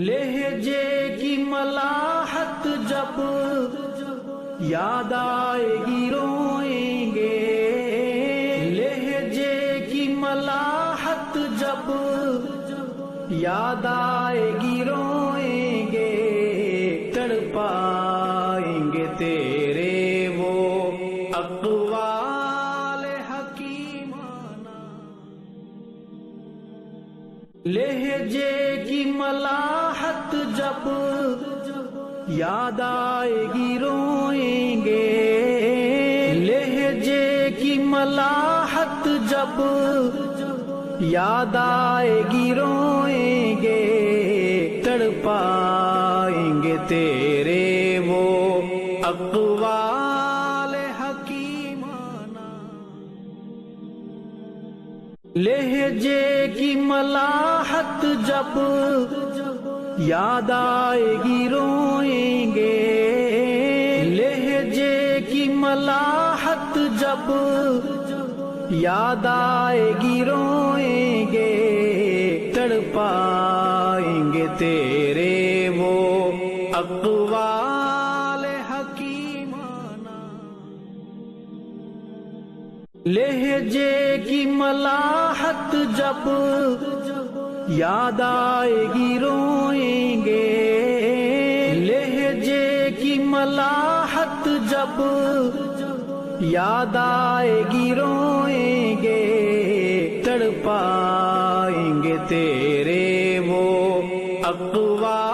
لہجے کی ملاحت جب یاد آئے گی روئیں گے، لہجے کی ملاحت جب یاد آئے گی روئیں گے، تڑپائیں گے تیرے وہ اقوال حکیمانہ۔ لہجے کی ملاحت جب یاد آئے گی روئیں گے، لہجے کی ملاحت جب یاد آئے گی روئیں گے، تڑپائیں گے تیرے وہ اقوال حکیمانہ۔ لہجے کی ملاحت جب یاد آئے گی روئیں گے، لہجے کی ملاحت جب یاد آئے گی روئیں گے، تڑپائیں گے تیرے وہ اقوال حکیمانہ۔ لہجے کی ملاحت جب یاد آئے گی روئیں گے، لہجے کی ملاحت جب یاد آئے گی روئیں گے، تڑپائیں گے تیرے وہ اقوال